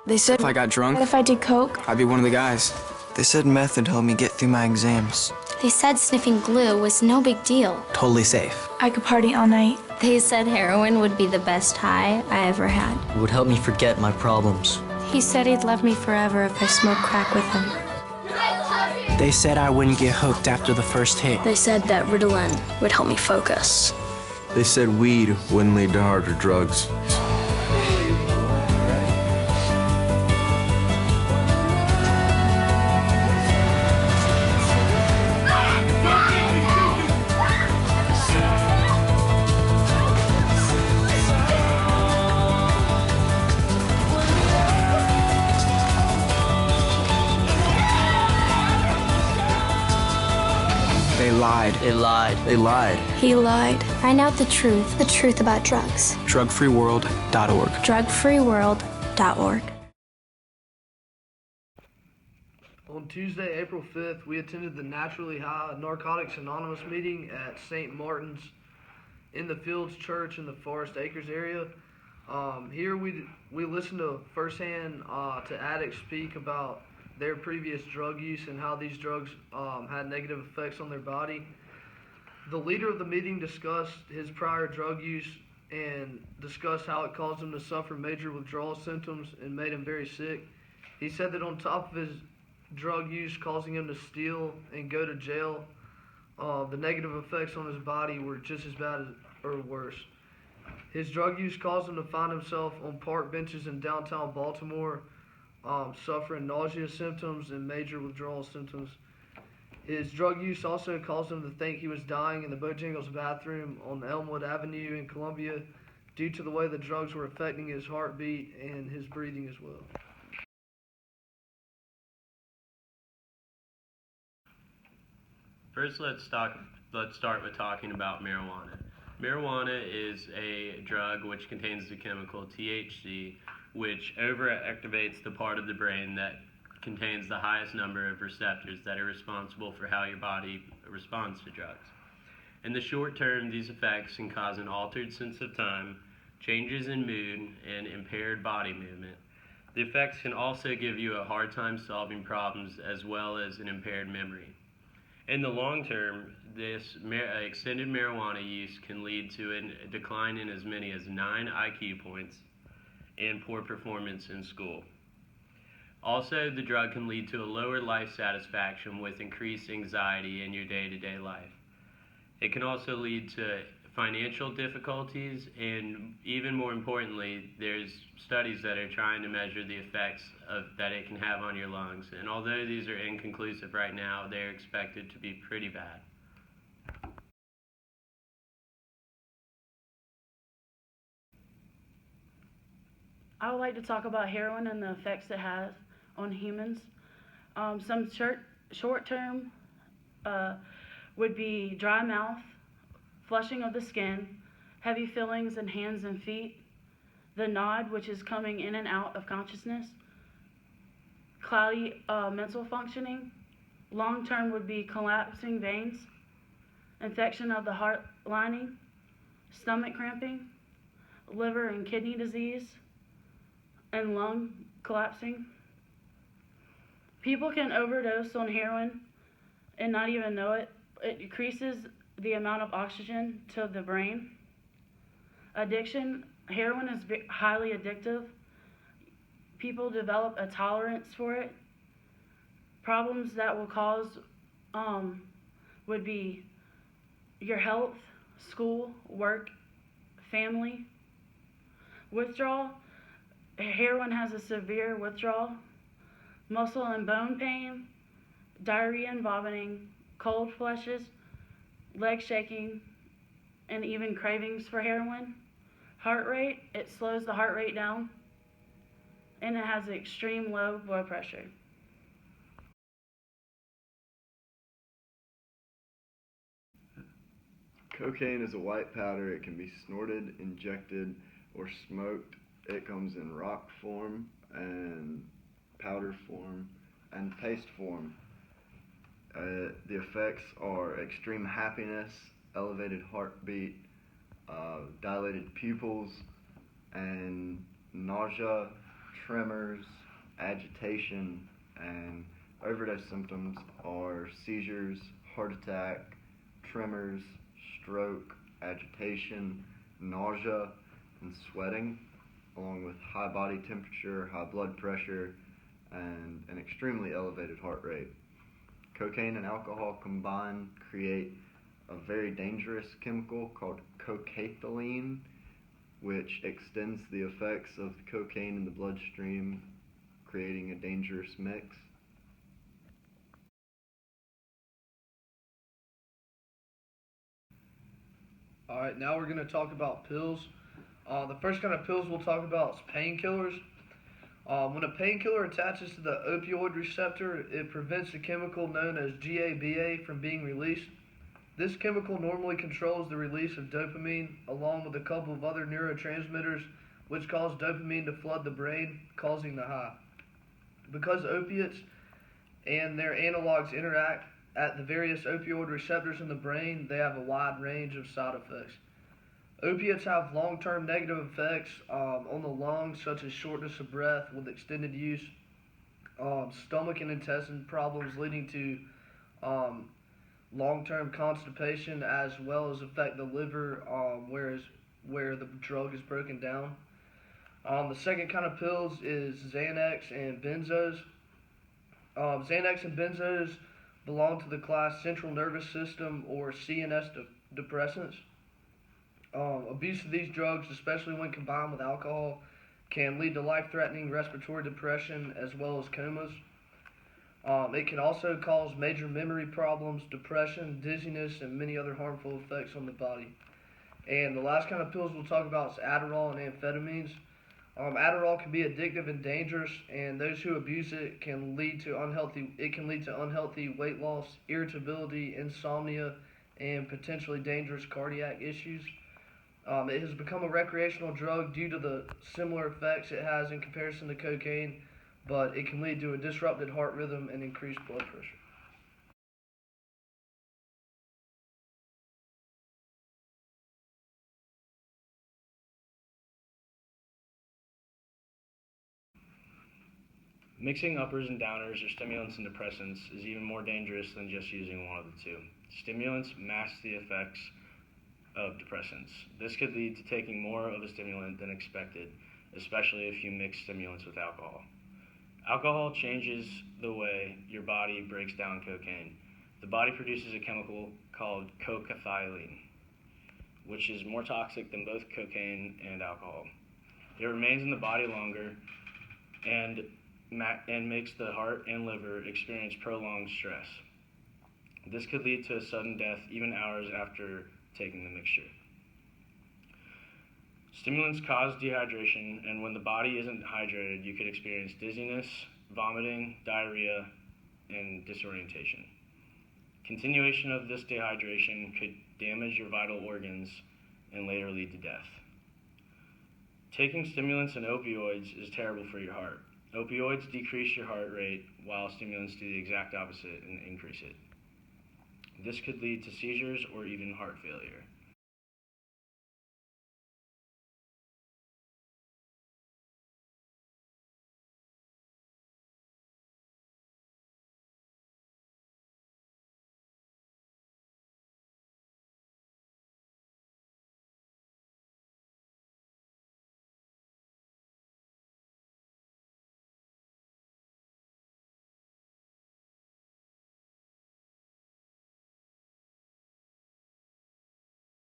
They said If I got drunk, what if I did coke? I'd be one of the guys. They said meth would help me get through my exams. They said sniffing glue was no big deal. Totally safe. I could party all night. They said heroin would be the best high I ever had. It would help me forget my problems. He said he'd love me forever if I smoked crack with him. They said I wouldn't get hooked after the first hit. They said that Ritalin would help me focus. They said weed wouldn't lead to harder drugs. They lied. They lied. They lied. He lied. Find out the truth about drugs. Drugfreeworld.org. Drugfreeworld.org. On Tuesday, April 5th, we attended the Naturally High Narcotics Anonymous meeting at St. Martin's in the Fields Church in the Forest Acres area. Here we listened to firsthand to addicts speak about their previous drug use and how these drugs had negative effects on their body. The leader of the meeting discussed his prior drug use and discussed how it caused him to suffer major withdrawal symptoms and made him very sick. He said that on top of his drug use causing him to steal and go to jail, the negative effects on his body were just as bad or worse. His drug use caused him to find himself on park benches in downtown Baltimore, suffering nausea symptoms and major withdrawal symptoms. His drug use also caused him to think he was dying in the Bojangles bathroom on Elmwood Avenue in Columbia due to the way the drugs were affecting his heartbeat and his breathing as well. First, let's start with talking about marijuana. Marijuana is a drug which contains the chemical THC, which overactivates the part of the brain that contains the highest number of receptors that are responsible for how your body responds to drugs. In the short term, these effects can cause an altered sense of time, changes in mood, and impaired body movement. The effects can also give you a hard time solving problems as well as an impaired memory. In the long term, this extended marijuana use can lead to a decline in as many as 9 IQ points and poor performance in school. Also, the drug can lead to a lower life satisfaction with increased anxiety in your day-to-day life. It can also lead to financial difficulties, and even more importantly, there's studies that are trying to measure the effects that it can have on your lungs. And although these are inconclusive right now, they're expected to be pretty bad. I would like to talk about heroin and the effects it has on humans. Some short-term would be dry mouth, flushing of the skin, heavy feelings in hands and feet, the nod, which is coming in and out of consciousness, cloudy mental functioning. Long-term would be collapsing veins, infection of the heart lining, stomach cramping, liver and kidney disease, and lung collapsing. People can overdose on heroin and not even know it. It decreases the amount of oxygen to the brain. Addiction, heroin is highly addictive. People develop a tolerance for it. Problems that will cause would be your health, school, work, family. Withdrawal, heroin has a severe withdrawal, muscle and bone pain, diarrhea and vomiting, cold flushes, leg shaking, and even cravings for heroin. Heart rate, it slows the heart rate down, and it has extreme low blood pressure. Cocaine is a white powder. It can be snorted, injected, or smoked. It comes in rock form and powder form and paste form. The effects are extreme happiness, elevated heartbeat, dilated pupils, and nausea, tremors, agitation, and overdose symptoms are seizures, heart attack, tremors, stroke, agitation, nausea, and sweating, along with high body temperature, high blood pressure, and an extremely elevated heart rate. Cocaine and alcohol combined create a very dangerous chemical called cocaethylene, which extends the effects of the cocaine in the bloodstream, creating a dangerous mix. Alright, now we're going to talk about pills. The first kind of pills we'll talk about is painkillers. When a painkiller attaches to the opioid receptor, it prevents the chemical known as GABA from being released. This chemical normally controls the release of dopamine, along with a couple of other neurotransmitters, which cause dopamine to flood the brain, causing the high. Because opiates and their analogs interact at the various opioid receptors in the brain, they have a wide range of side effects. Opiates have long-term negative effects on the lungs, such as shortness of breath with extended use, stomach and intestine problems leading to long-term constipation, as well as affect the liver, where the drug is broken down. The second kind of pills is Xanax and benzos. Xanax and benzos belong to the class central nervous system or CNS depressants. Abuse of these drugs, especially when combined with alcohol, can lead to life-threatening respiratory depression as well as comas. It can also cause major memory problems, depression, dizziness, and many other harmful effects on the body. And the last kind of pills we'll talk about is Adderall and amphetamines. Adderall can be addictive and dangerous, and those who abuse it can lead to unhealthy weight loss, irritability, insomnia, and potentially dangerous cardiac issues. It has become a recreational drug due to the similar effects it has in comparison to cocaine, but it can lead to a disrupted heart rhythm and increased blood pressure. Mixing uppers and downers or stimulants and depressants is even more dangerous than just using one of the two. Stimulants mask the effects of depressants. This could lead to taking more of a stimulant than expected, especially if you mix stimulants with alcohol. Alcohol changes the way your body breaks down cocaine. The body produces a chemical called cocaethylene, which is more toxic than both cocaine and alcohol. It remains in the body longer and makes the heart and liver experience prolonged stress. This could lead to a sudden death even hours after taking the mixture. Stimulants cause dehydration, and when the body isn't hydrated, you could experience dizziness, vomiting, diarrhea, and disorientation. Continuation of this dehydration could damage your vital organs and later lead to death. Taking stimulants and opioids is terrible for your heart. Opioids decrease your heart rate, while stimulants do the exact opposite and increase it. This could lead to seizures or even heart failure.